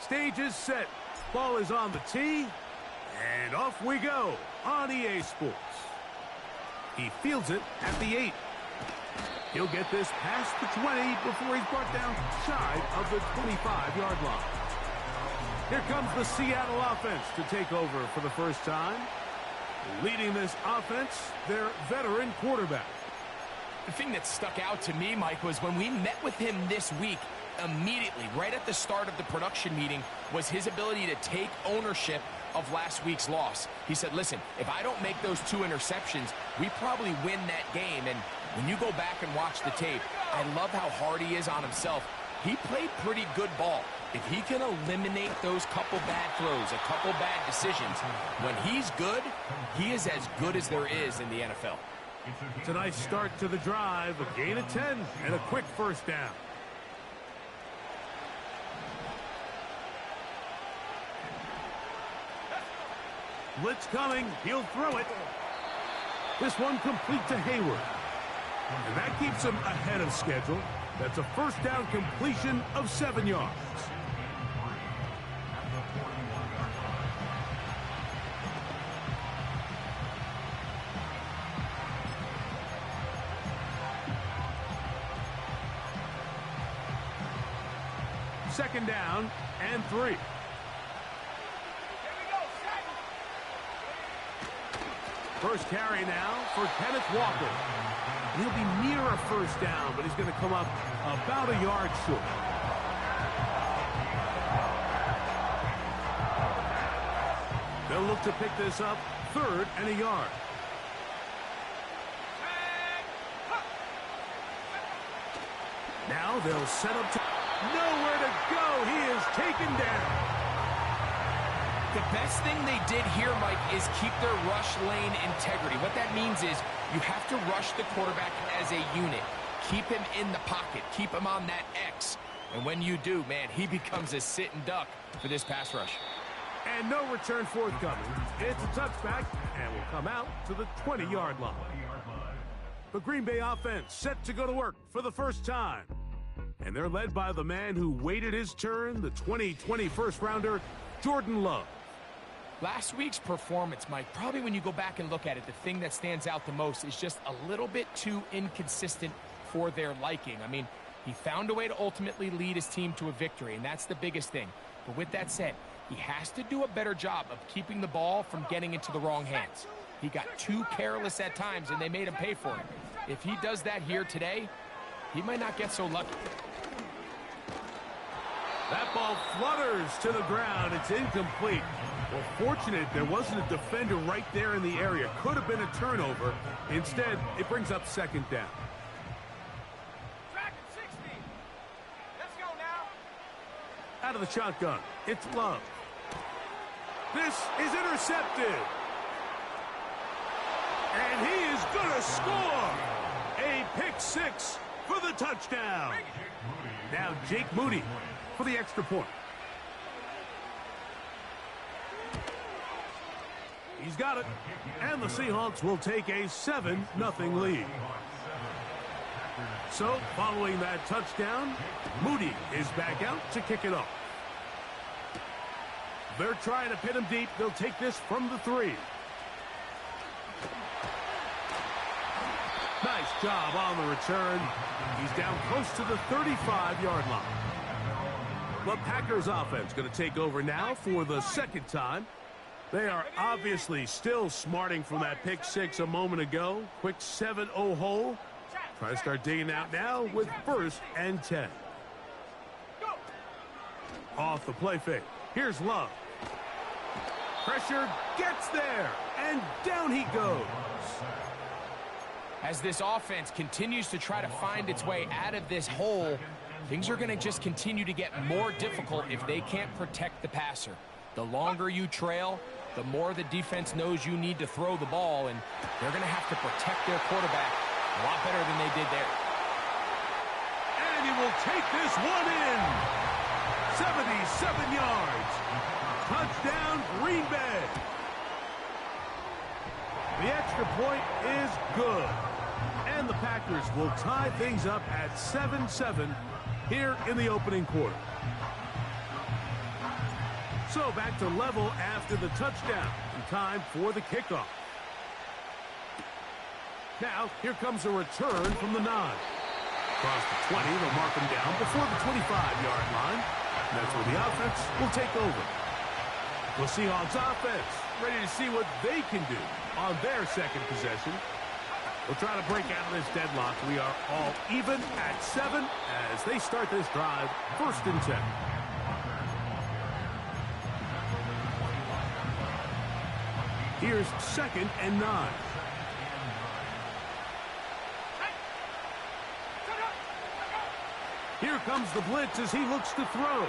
Stage is set. Ball is on the tee. And off we go on EA Sports. He fields it at the 8. He'll get this past the 20 before he's brought down shy of the 25-yard line. Here comes the Seattle offense to take over for the first time. Leading this offense, their veteran quarterback. The thing that stuck out to me, Mike, was when we met with him this week, immediately, right at the start of the production meeting, was his ability to take ownership of last week's loss. He said, listen, if I don't make those 2 interceptions, we probably win that game. And when you go back and watch the tape, I love how hard he is on himself. He played pretty good ball. If he can eliminate those couple bad throws, a couple bad decisions, when he's good, he is as good as there is in the NFL. It's a nice start to the drive, a gain of 10, and a quick first down. Blitz coming, he'll throw it. This one complete to Hayward. And that keeps him ahead of schedule. That's a first down completion of 7 yards. Second down and 3. First carry now for Kenneth Walker. He'll be near a first down, but he's going to come up about a yard short. They'll look to pick this up, 3rd and a yard. Now they'll set up to nowhere to go. He is taken down. The best thing they did here, Mike, is keep their rush lane integrity. What that means is you have to rush the quarterback as a unit. Keep him in the pocket. Keep him on that X. And when you do, man, he becomes a sitting duck for this pass rush. And no return forthcoming. It's a touchback and will come out to the 20-yard line. The Green Bay offense set to go to work for the first time. And they're led by the man who waited his turn, the 2020 first-rounder, Jordan Love. Last week's performance, Mike, probably when you go back and look at it, the thing that stands out the most is just a little bit too inconsistent for their liking. I mean, he found a way to ultimately lead his team to a victory, and that's the biggest thing. But with that said, he has to do a better job of keeping the ball from getting into the wrong hands. He got too careless at times, and they made him pay for it. If he does that here today, he might not get so lucky. That ball flutters to the ground. It's incomplete. Well, fortunate there wasn't a defender right there in the area. Could have been a turnover. Instead, it brings up second down. Track at 60. Let's go now. Out of the shotgun, it's Love. This is intercepted. And he is going to score. A pick 6 for the touchdown. Now Jake Moody for the extra point. He's got it. And the Seahawks will take a 7-0 lead. So, following that touchdown, Moody is back out to kick it off. They're trying to pin him deep. They'll take this from the 3. Nice job on the return. He's down close to the 35-yard line. The Packers offense going to take over now for the second time. They are obviously still smarting from that pick 6 a moment ago. Quick 7-0 hole. Try to start digging out now with 1st and 10. Off the play fake. Here's Love. Pressure gets there, and down he goes. As this offense continues to try to find its way out of this hole, things are going to just continue to get more difficult if they can't protect the passer. The longer you trail, the more the defense knows you need to throw the ball, and they're going to have to protect their quarterback a lot better than they did there. And he will take this one in. 77 yards. Touchdown, Green Bay. The extra point is good. And the Packers will tie things up at 7-7 here in the opening quarter. So back to level after the touchdown. And time for the kickoff. Now, here comes a return from the 9. Across the 20, they'll mark him down before the 25-yard line. And that's where the offense will take over. The Seahawks offense ready to see what they can do on their second possession. We'll try to break out of this deadlock. We are all even at 7 as they start this drive, 1st and 10. Here's 2nd and 9. Here comes the blitz as he looks to throw.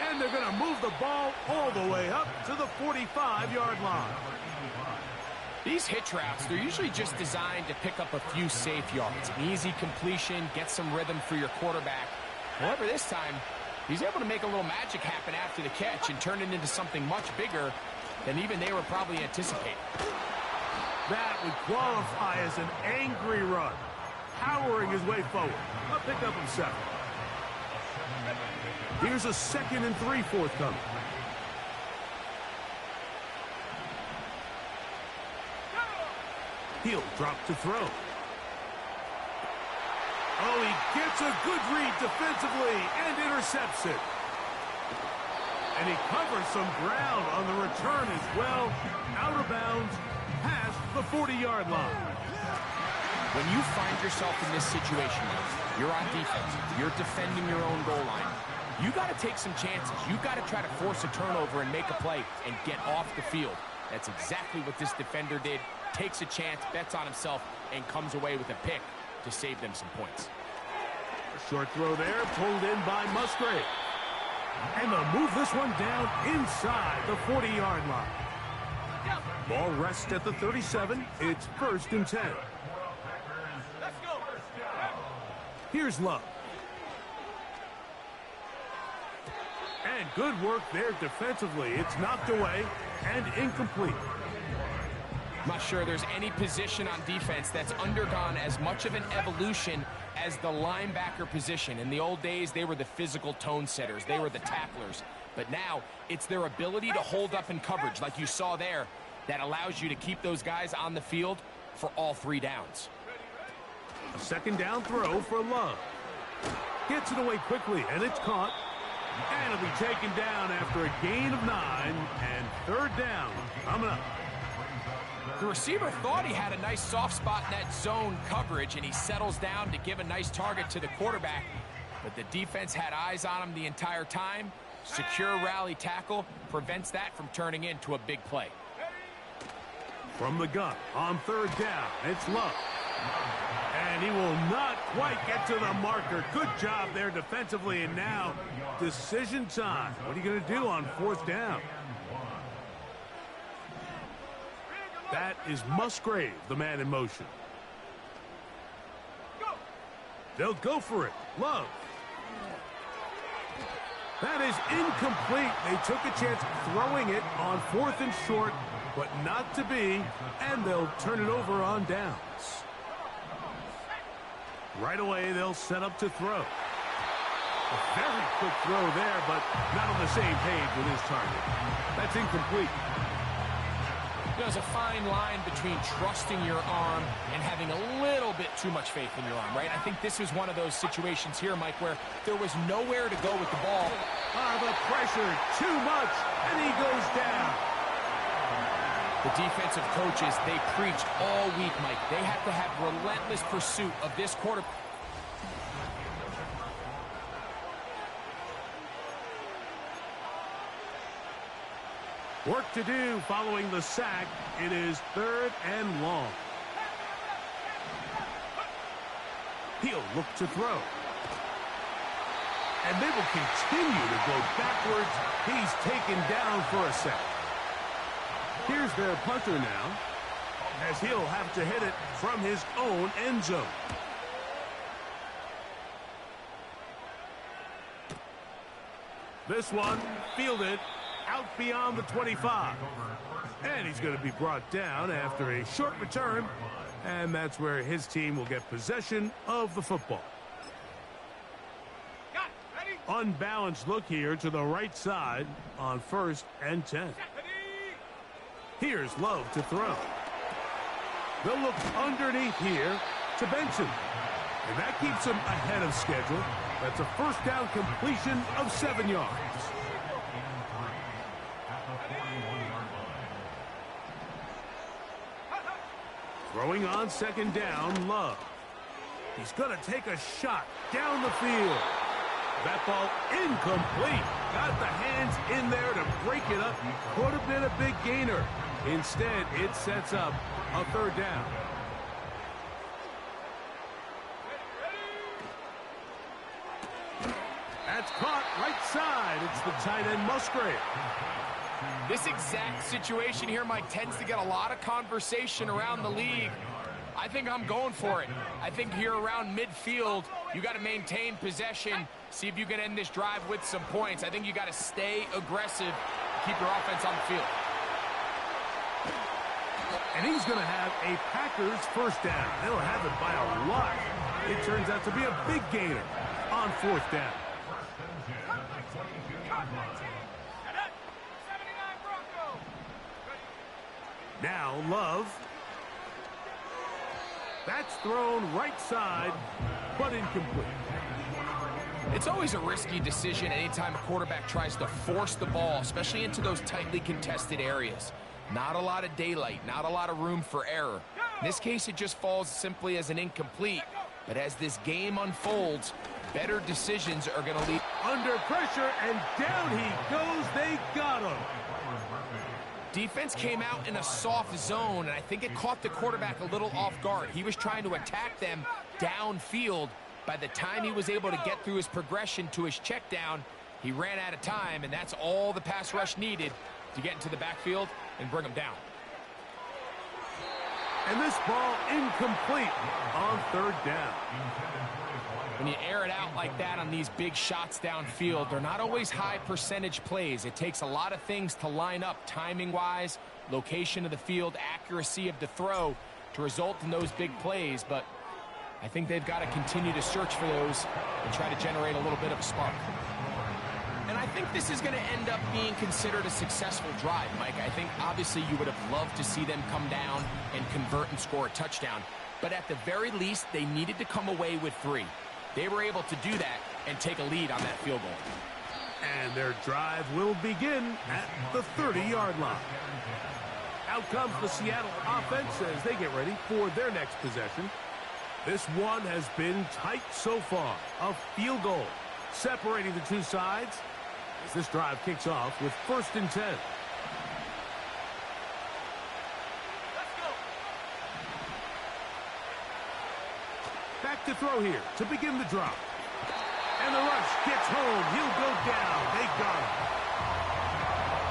And they're going to move the ball all the way up to the 45-yard line. These hitch routes, they're usually just designed to pick up a few safe yards. An easy completion, get some rhythm for your quarterback. However, this time, he's able to make a little magic happen after the catch and turn it into something much bigger than even they were probably anticipating. That would qualify as an angry run, powering his way forward. A pickup of 7. Here's a 2nd and 3 forthcoming. He'll drop to throw. Oh, he gets a good read defensively and intercepts it. And he covers some ground on the return as well. Out of bounds, past the 40-yard line. When you find yourself in this situation, you're on defense, you're defending your own goal line, you got to take some chances. You got to try to force a turnover and make a play and get off the field. That's exactly what this defender did. Takes a chance, bets on himself, and comes away with a pick to save them some points. A short throw there, pulled in by Musgrave. And they'll move this one down inside the 40-yard line. Ball rests at the 37. It's 1st and 10. Let's go. Here's Love. And good work there defensively. It's knocked away and incomplete. I'm not sure there's any position on defense that's undergone as much of an evolution as the linebacker position. In the old days, they were the physical tone setters. They were the tacklers. But now, it's their ability to hold up in coverage, like you saw there, that allows you to keep those guys on the field for all 3 downs. A 2nd down throw for Love. Gets it away quickly, and it's caught. And it'll be taken down after a gain of 9, and 3rd down coming up. The receiver thought he had a nice soft spot in that zone coverage, and he settles down to give a nice target to the quarterback. But the defense had eyes on him the entire time. Secure rally tackle prevents that from turning into a big play. From the gun on 3rd down, it's Love. And he will not quite get to the marker. Good job there defensively, and now decision time. What are you going to do on 4th down? That is Musgrave, the man in motion. They'll go for it. Love. That is incomplete. They took a chance throwing it on 4th and short, but not to be, and they'll turn it over on downs. Right away, they'll set up to throw. A very quick throw there, but not on the same page with his target. That's incomplete. There's a fine line between trusting your arm and having a little bit too much faith in your arm, right? I think this is one of those situations here, Mike, where there was nowhere to go with the ball. The pressure, too much, and he goes down. The defensive coaches, they preached all week, Mike. They have to have relentless pursuit of this quarter. Work to do following the sack. It is 3rd and long. He'll look to throw. And they will continue to go backwards. He's taken down for a sack. Here's their punter now, as he'll have to hit it from his own end zone. This one fielded out beyond the 25. And he's going to be brought down after a short return. And that's where his team will get possession of the football. Unbalanced look here to the right side on 1st and 10. Here's Love to throw. They'll look underneath here to Benson. And that keeps him ahead of schedule. That's a first down completion of 7 yards. Throwing on 2nd down, Love. He's going to take a shot down the field. That ball incomplete. Got the hands in there to break it up. Could have been a big gainer. Instead, it sets up a 3rd down. That's caught right side. It's the tight end Musgrave. This exact situation here, Mike, tends to get a lot of conversation around the league. I think I'm going for it. I think here around midfield, you got to maintain possession, see if you can end this drive with some points. I think you got to stay aggressive, keep your offense on the field. And he's going to have a Packers first down. They'll have it by a lot. It turns out to be a big gainer on 4th down. Now Love. That's thrown right side, but incomplete. It's always a risky decision anytime a quarterback tries to force the ball, especially into those tightly contested areas. Not a lot of daylight, not a lot of room for error. In this case, it just falls simply as an incomplete. But as this game unfolds, better decisions are going to lead. Under pressure, and down he goes. They got him. Defense came out in a soft zone, and I think it caught the quarterback a little off guard. He was trying to attack them downfield. By the time he was able to get through his progression to his check down, he ran out of time, and that's all the pass rush needed to get into the backfield and bring him down. And this ball incomplete on 3rd down. When you air it out like that on these big shots downfield, they're not always high percentage plays. It takes a lot of things to line up timing-wise, location of the field, accuracy of the throw to result in those big plays. But I think they've got to continue to search for those and try to generate a little bit of a spark. And I think this is going to end up being considered a successful drive, Mike. I think obviously you would have loved to see them come down and convert and score a touchdown. But at the very least, they needed to come away with 3. They were able to do that and take a lead on that field goal. And their drive will begin at the 30-yard line. Out comes the Seattle offense as they get ready for their next possession. This one has been tight so far. A field goal separating the two sides as this drive kicks off with 1st and 10. Back to throw here to begin the drop. And the rush gets home. He'll go down. They got him.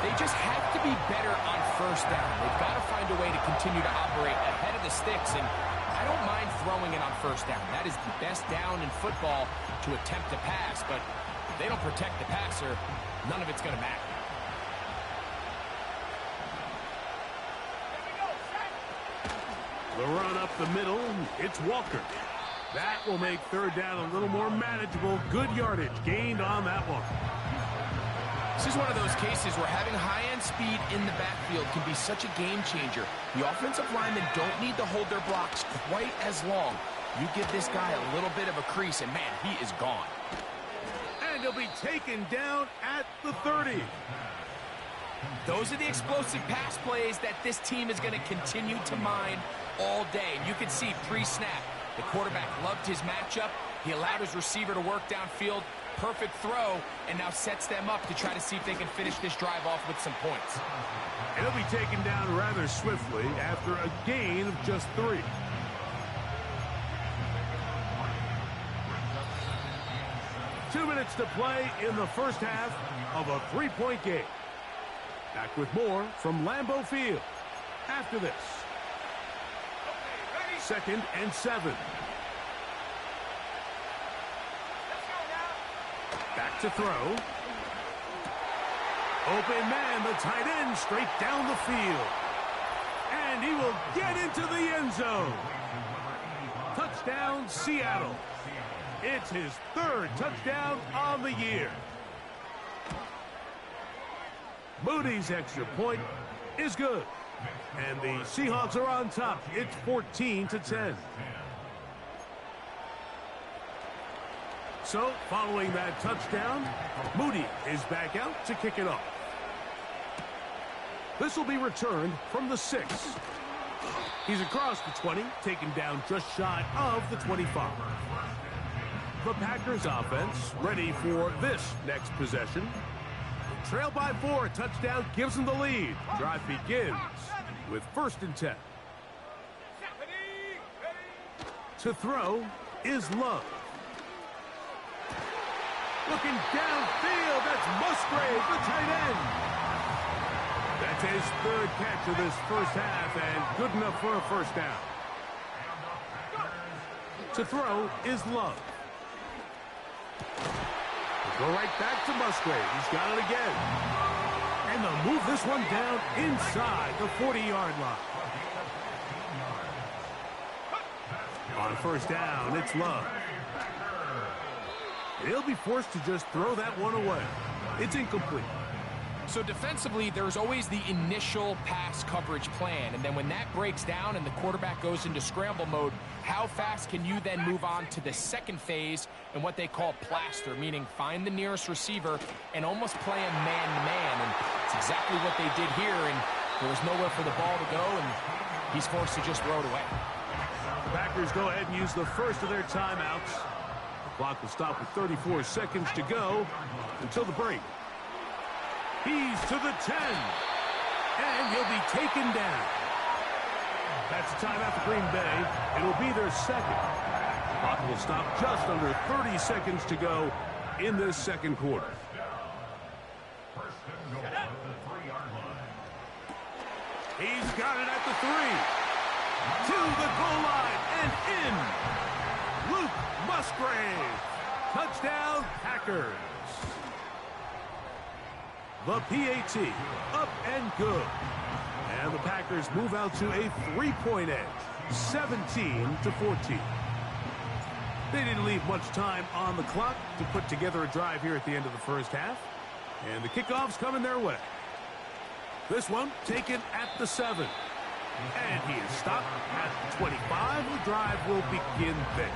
They just have to be better on 1st down. They've got to find a way to continue to operate ahead of the sticks, and I don't mind throwing it on 1st down. That is the best down in football to attempt to pass, but if they don't protect the passer, none of it's going to matter. The run up the middle, it's Walker. That will make 3rd down a little more manageable. Good yardage gained on that one. This is one of those cases where having high-end speed in the backfield can be such a game changer. The offensive linemen don't need to hold their blocks quite as long. You give this guy a little bit of a crease, and man, he is gone. And he'll be taken down at the 30. Those are the explosive pass plays that this team is going to continue to mine all day. And you can see pre-snap, the quarterback loved his matchup. He allowed his receiver to work downfield. Perfect throw, and now sets them up to try to see if they can finish this drive off with some points. And he'll be taken down rather swiftly after a gain of just 3. Two minutes to play in the first half of a 3-point game. Back with more from Lambeau Field after this. 2nd and 7. Back to throw. Open man, the tight end, straight down the field. And he will get into the end zone. Touchdown, Seattle. It's his third touchdown on the year. Moody's extra point is good. And the Seahawks are on top. It's 14-10. So, following that touchdown, Moody is back out to kick it off. This will be returned from the 6. He's across the 20, taken down just shy of the 25. The Packers offense ready for this next possession. Trail by 4, touchdown gives them the lead. Drive begins with 1st and 10. To throw is Love. Looking downfield, that's Musgrave, the tight end. That's his 3rd catch of this first half and good enough for a first down. To throw is Love. Go right back to Musgrave. He's got it again. And they'll move this one down inside the 40-yard line. On first down, it's Love. He'll be forced to just throw that one away. It's incomplete. So defensively, there's always the initial pass coverage plan, and then when that breaks down and the quarterback goes into scramble mode, how fast can you then move on to the second phase and what they call plaster, meaning find the nearest receiver and almost play him man-to-man, and it's exactly what they did here, and there was nowhere for the ball to go, and he's forced to just throw it away. The Packers go ahead and use the first of their timeouts. The clock will stop with 34 seconds to go until the break. He's to the 10, and he'll be taken down. That's a timeout for Green Bay. It'll be their second. Clock will stop just under 30 seconds to go in this second quarter. He's got it at the 3. To the goal line and in. Luke Musgrave. Touchdown, Packers. The PAT, up and good. And the Packers move out to a 3-point edge, 17-14. They didn't leave much time on the clock to put together a drive here at the end of the first half. And the kickoff's coming their way. This one taken at the 7. And he is stopped at the 25. The drive will begin there.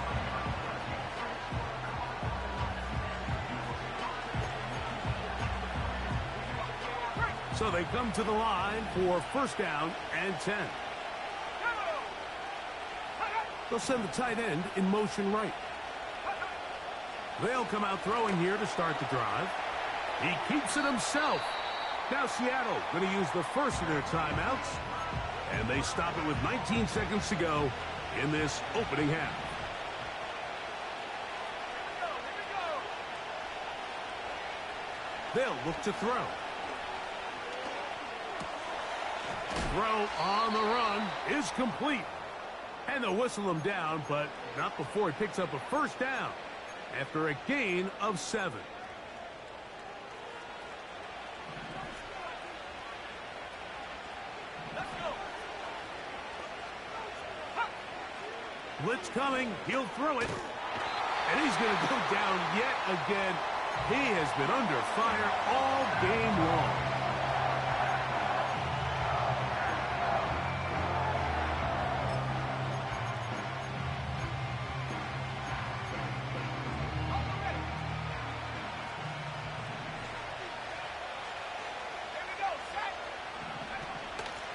So they come to the line for first down and 10. They'll send the tight end in motion right. They'll come out throwing here to start the drive. He keeps it himself. Now Seattle going to use the first of their timeouts. And they stop it with 19 seconds to go in this opening half. They'll look to throw. Throw on the run is complete. And they'll whistle him down, but not before he picks up a first down after a gain of 7. Blitz coming. He'll throw it. And he's going to go down yet again. He has been under fire all game long.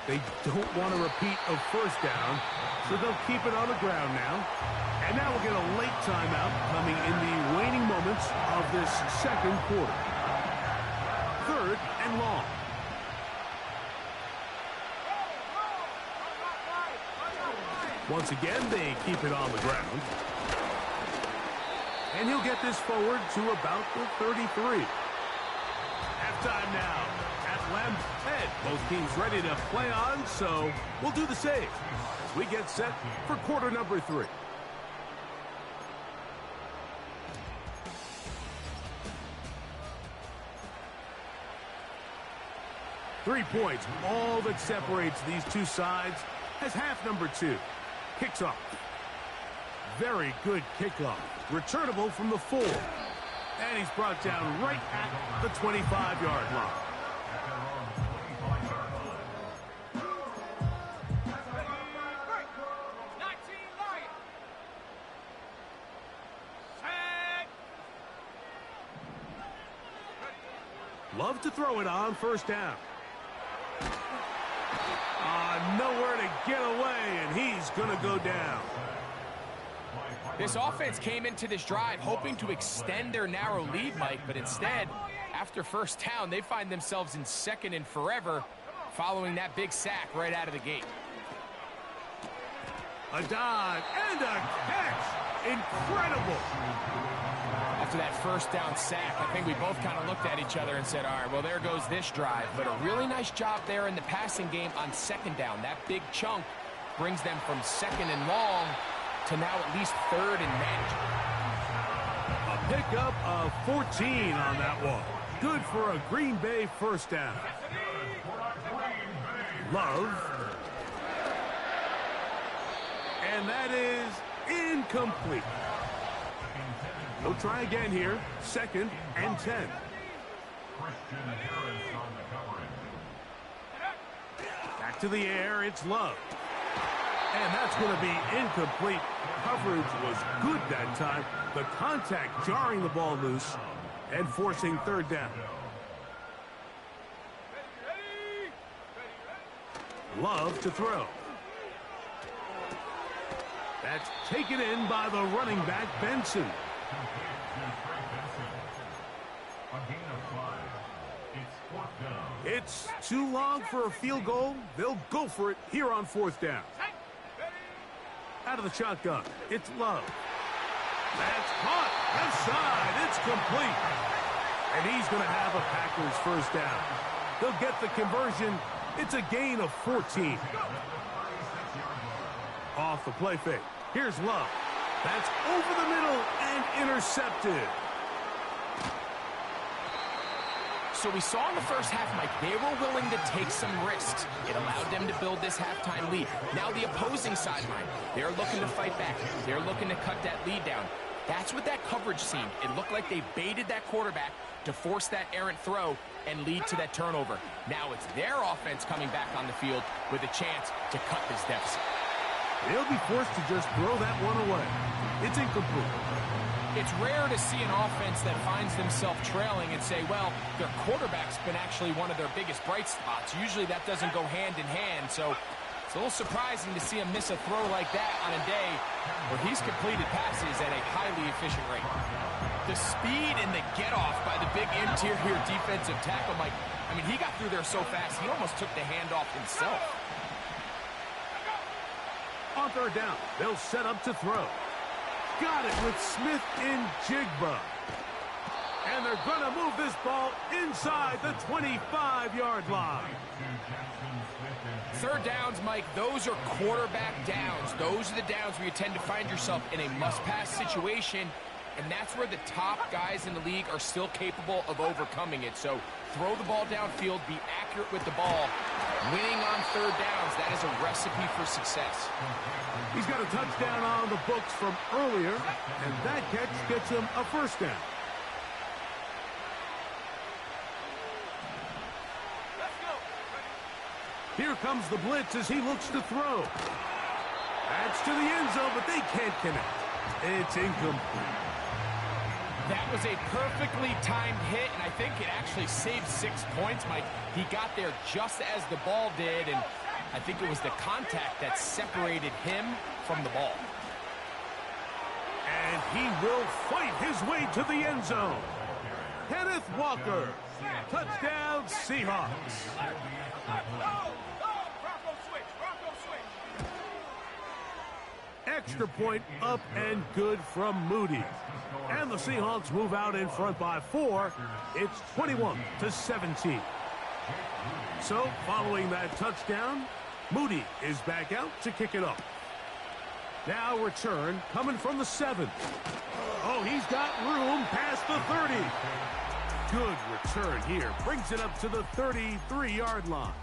They don't want a repeat of first down, so they'll keep it on the ground now. And now we'll get a late timeout coming in the waning moments of this second quarter. 3rd and long. Once again, they keep it on the ground. And he'll get this forward to about the 33. Halftime now. Lamb's head. Both teams ready to play on, so we'll do the same as we get set for quarter number 3. Three points, all that separates these two sides as half number 2 kicks off. very good kickoff. Returnable from the 4. And he's brought down right at the 25-yard line. Love to throw it on first down. Nowhere to get away, and he's going to go down. This offense came into this drive hoping to extend their narrow lead, Mike, but instead, after first down, they find themselves in second and forever following that big sack right out of the gate. A dive and a catch. Incredible. After that first down sack, I think we both kind of looked at each other and said, all right, well, there goes this drive. But a really nice job there in the passing game on second down. That big chunk brings them from second and long to now at least third and manageable. A pickup of 14 on that one. Good for a Green Bay first down. Love. And that is incomplete. We'll try again here. Second and 10. Back to the air. It's Love. And that's going to be incomplete. Coverage was good that time. The contact jarring the ball loose and forcing third down. Love to throw. That's taken in by the running back, Benson. It's too long for a field goal. They'll go for it here on fourth down. Out of the shotgun, it's Love. That's caught. Left side. It's complete. And he's going to have a Packers first down. They'll get the conversion. It's a gain of 14. Off the play fake. Here's Love. That's over the middle and intercepted. So we saw in the first half, Mike, they were willing to take some risks. It allowed them to build this halftime lead. Now the opposing sideline, they're looking to fight back. They're looking to cut that lead down. That's what that coverage seemed. It looked like they baited that quarterback to force that errant throw and lead to that turnover. Now it's their offense coming back on the field with a chance to cut this deficit. They'll be forced to just throw that one away. It's incomplete. It's rare to see an offense that finds themselves trailing and say, well, their quarterback's been actually one of their biggest bright spots. Usually that doesn't go hand in hand, so it's a little surprising to see him miss a throw like that on a day where he's completed passes at a highly efficient rate. The speed and the get-off by the big interior defensive tackle, Mike, I mean, he got through there so fast, he almost took the handoff himself. On third down, they'll set up to throw. Got it with Smith in Jigba. And they're going to move this ball inside the 25-yard line. Third downs, Mike, those are quarterback downs. Those are the downs where you tend to find yourself in a must-pass situation, and that's where the top guys in the league are still capable of overcoming it. So throw the ball downfield, be accurate with the ball. Winning on third downs, that is a recipe for success. He's got a touchdown on the books from earlier, and that catch gets him a first down. Here comes the blitz as he looks to throw. That's to the end zone, but they can't connect. It's incomplete. That was a perfectly timed hit, and I think it actually saved 6 points, Mike. He got there just as the ball did, and I think it was the contact that separated him from the ball. And he will fight his way to the end zone. Kenneth Walker, touchdown Seahawks. Extra point up and good from Moody. And the Seahawks move out in front by 4. It's 21-17. So, following that touchdown, Moody is back out to kick it off. Now return coming from the 7. Oh, he's got room past the 30. Good return here. Brings it up to the 33-yard line.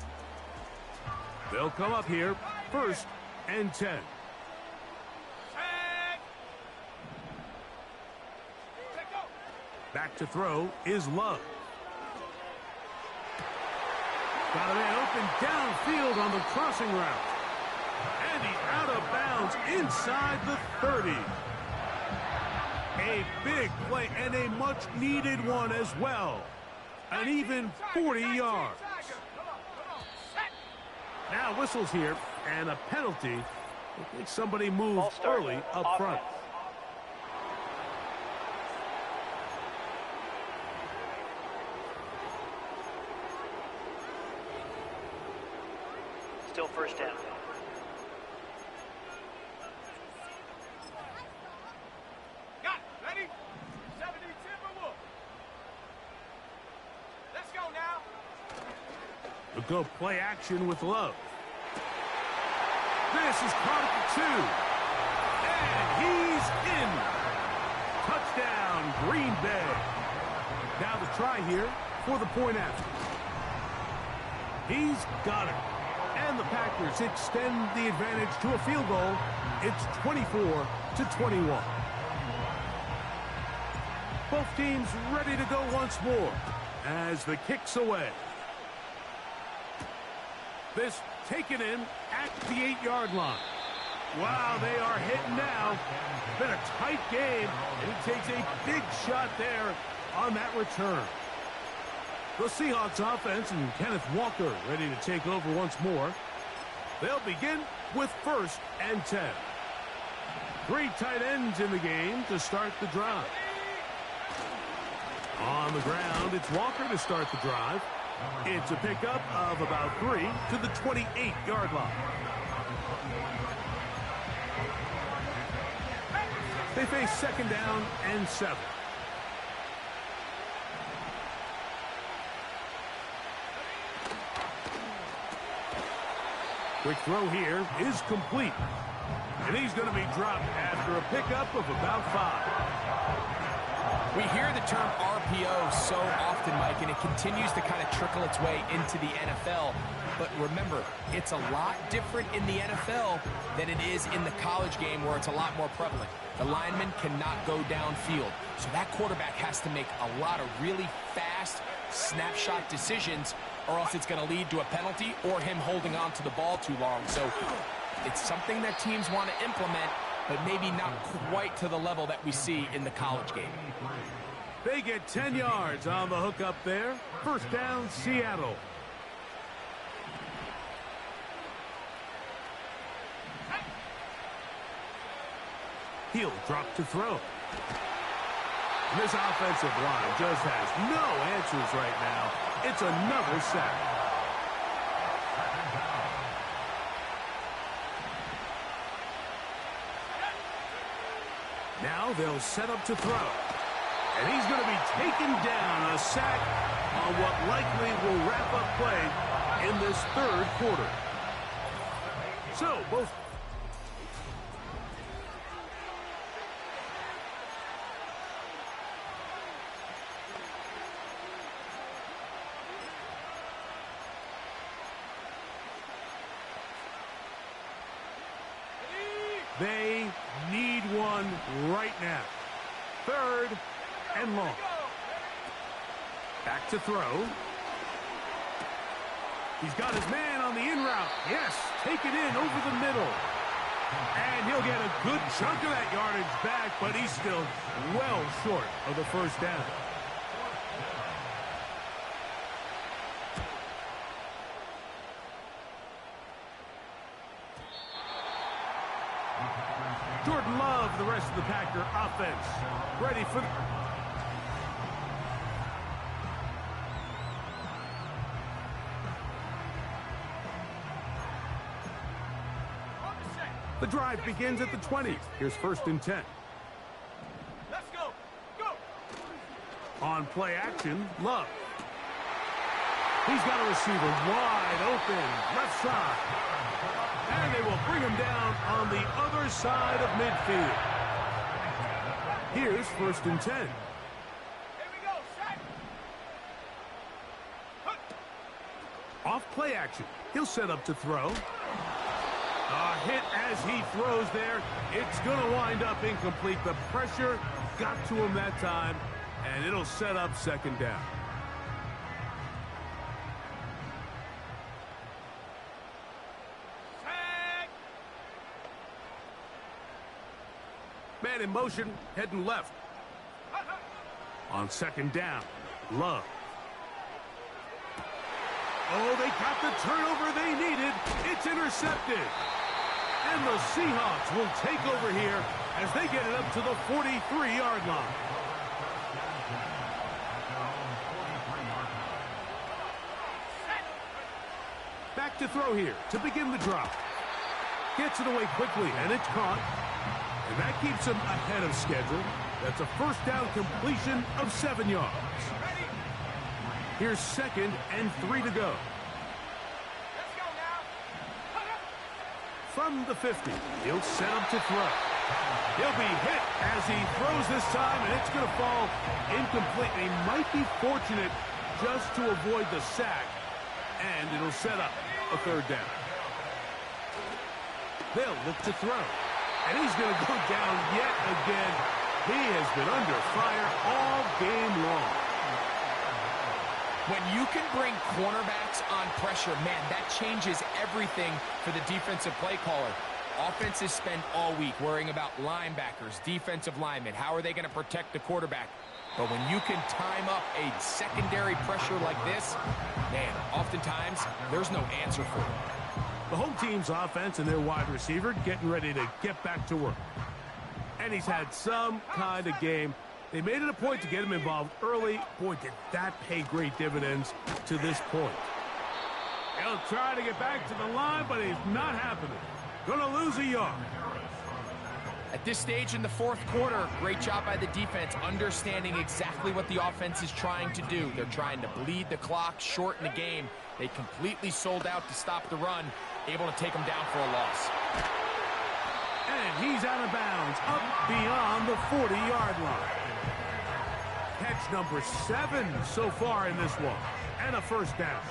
They'll come up here, 1st and 10. Back to throw is Love. Got a man open downfield on the crossing route. And he's out of bounds inside the 30. A big play and a much-needed one as well. An even 40 yards. Now whistles here and a penalty. I think somebody moved early up front. Still first down. Got it. Ready? 70 Timberwolf. Let's go now. We'll go play action with Love. This is caught at the 2. And he's in. Touchdown, Green Bay. Now the try here for the point after. He's got it. And the Packers extend the advantage to a field goal. It's 24-21. Both teams ready to go once more as the kick's away. This taken in at the 8-yard line. Wow, they are hitting now. Been a tight game, and he takes a big shot there on that return. The Seahawks offense and Kenneth Walker ready to take over once more. They'll begin with 1st and 10. 3 tight ends in the game to start the drive. On the ground, it's Walker to start the drive. It's a pickup of about 3 to the 28-yard line. They face 2nd down and 7. Quick throw here is complete. And he's going to be dropped after a pickup of about 5. We hear the term RPO so often, Mike, and it continues to kind of trickle its way into the NFL. But remember, it's a lot different in the NFL than it is in the college game where it's a lot more prevalent. The lineman cannot go downfield. So that quarterback has to make a lot of really fast snapshot decisions, or else it's going to lead to a penalty or him holding on to the ball too long. So it's something that teams want to implement, but maybe not quite to the level that we see in the college game. They get 10 yards on the hook up there. 1st down, Seattle. He'll drop to throw. And this offensive line just has no answers right now. It's another sack. Now they'll set up to throw. And he's going to be taken down, a sack on what likely will wrap up play in this 3rd quarter. So, both... They need one right now. 3rd and long. Back to throw. He's got his man on the in route. Yes, take it in over the middle. And he'll get a good chunk of that yardage back, but he's still well short of the 1st down. Jordan Love, the rest of the Packer offense, ready for the drive begins at the 20. Here's 1st and 10. Let's go. Go. On play action, Love. He's got a receiver wide open, left side. And they will bring him down on the other side of midfield. Here's 1st and 10. Here we go. Set. Off play action. He'll set up to throw. A hit as he throws there. It's going to wind up incomplete. The pressure got to him that time, And it'll set up second down. Man in motion, heading left. On second down, Love. Oh, they got the turnover they needed. It's intercepted. And the Seahawks will take over here as they get it up to the 43-yard line. Back to throw here to begin the drive. Gets it away quickly, and it's caught. And that keeps him ahead of schedule. That's a first down completion of 7 yards. Here's 2nd and 3 to go. Let's go now. From the 50, he'll set up to throw. He'll be hit as he throws this time, and it's going to fall incomplete. He might be fortunate just to avoid the sack, and it'll set up a third down. They'll look to throw, and he's going to go down yet again. He has been under fire all game long. When you can bring cornerbacks on pressure, man, that changes everything for the defensive play caller. Offenses spend all week worrying about linebackers, defensive linemen. How are they going to protect the quarterback? But when you can time up a secondary pressure like this, man, oftentimes there's no answer for it. The home team's offense and their wide receiver getting ready to get back to work. And he's had some kind of game. They made it a point to get him involved early. Boy, did that pay great dividends to this point. He'll try to get back to the line, but he's not happening. Gonna lose a yard. At this stage in the fourth quarter, great job by the defense, understanding exactly what the offense is trying to do. They're trying to bleed the clock, shorten the game. They completely sold out to stop the run, able to take them down for a loss. And he's out of bounds, up beyond the 40-yard line. Catch number 7 so far in this one, and a first down.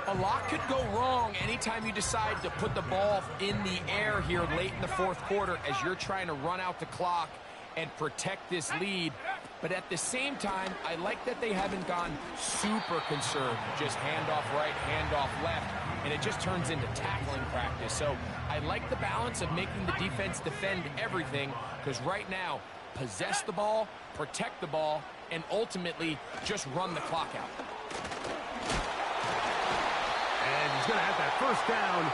A lot could go wrong anytime you decide to put the ball in the air here late in the fourth quarter as you're trying to run out the clock and protect this lead. But at the same time, I like that they haven't gone super conservative, just handoff right, handoff left, and it just turns into tackling practice. So I like the balance of making the defense defend everything, because right now, possess the ball, protect the ball, and ultimately just run the clock out. And he's going to have that first down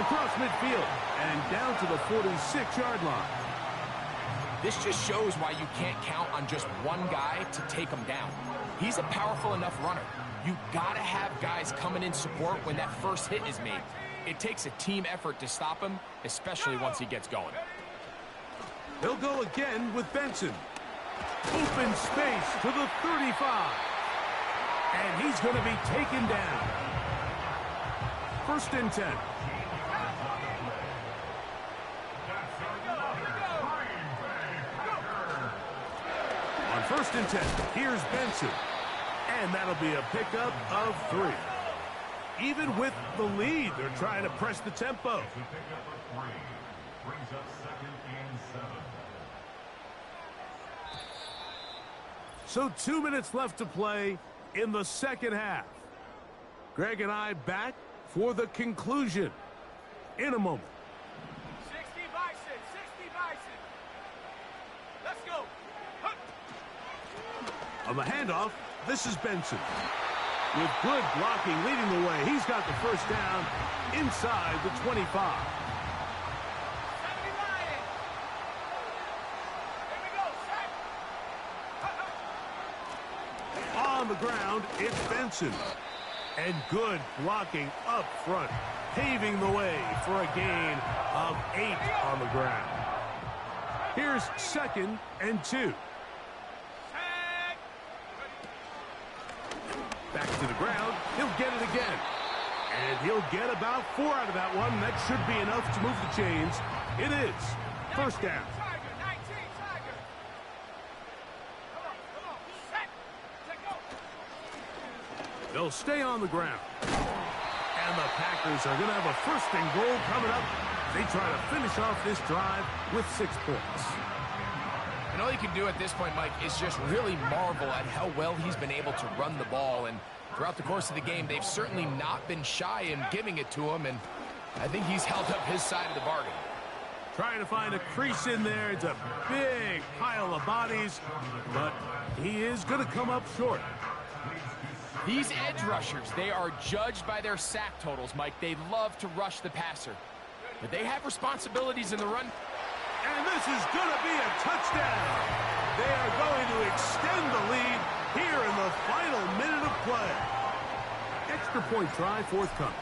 across midfield and down to the 46-yard line. This just shows why you can't count on just one guy to take him down. He's a powerful enough runner. You got to have guys coming in support when that first hit is made. It takes a team effort to stop him, especially once he gets going. They'll go again with Benson. Open space to the 35. And he's going to be taken down. First and 10. On first and 10, here's Benson. And that'll be a pickup of 3. Even with the lead, they're trying to press the tempo. So 2 minutes left to play in the second half. Greg and I back for the conclusion in a moment. 60 Bison, 60 Bison. Let's go. On the handoff, this is Benson. With good blocking leading the way, he's got the first down inside the 25. 70 Lion. Here we go, set. On the ground, it's Benson. And good blocking up front, paving the way for a gain of 8 on the ground. Here's 2nd and 2. Back to the ground. He'll get it again. And he'll get about 4 out of that one. That should be enough to move the chains. It is. First down. Tiger, 19, Tiger. Come on, set. Let go. They'll stay on the ground. And the Packers are going to have a first and goal coming up. They try to finish off this drive with 6 points. And all you can do at this point, Mike, is just really marvel at how well he's been able to run the ball. And throughout the course of the game, they've certainly not been shy in giving it to him. And I think he's held up his side of the bargain. Trying to find a crease in there. It's a big pile of bodies, but he is going to come up short. These edge rushers, they are judged by their sack totals, Mike. They love to rush the passer, but they have responsibilities in the run. And this is going to be a touchdown. They are going to extend the lead here in the final minute of play. Extra point try forthcoming.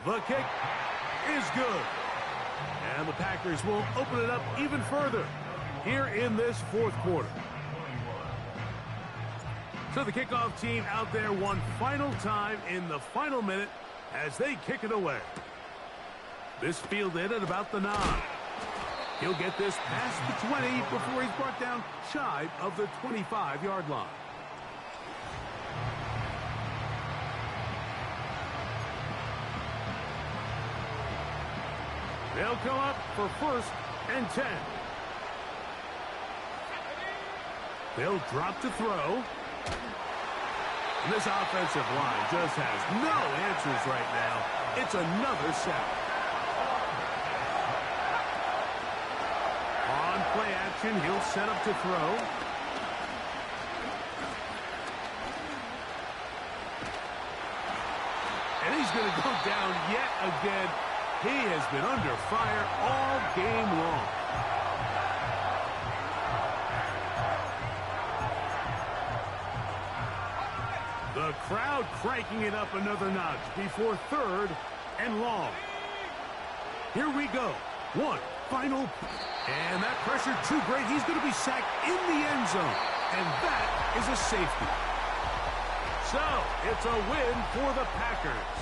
The kick is good. And the Packers will open it up even further here in this fourth quarter. So the kickoff team out there one final time in the final minute as they kick it away. This fielded at about the 9. He'll get this past the 20 before he's brought down shy of the 25-yard line. They'll come up for 1st and 10. They'll drop to throw. And this offensive line just has no answers right now. It's another sack. On play action, he'll set up to throw. And he's going to go down yet again. He has been under fire all game long. The crowd cranking it up another notch before 3rd and long. Here we go. One final. And that pressure too great. He's going to be sacked in the end zone. And that is a safety. So, it's a win for the Packers.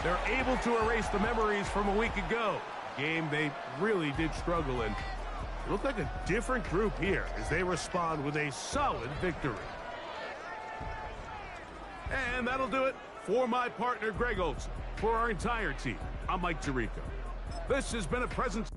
They're able to erase the memories from a week ago. Game they really did struggle in. Look like a different group here as they respond with a solid victory. And that'll do it for my partner, Greg Olson. For our entire team, I'm Mike Tirico. This has been a present.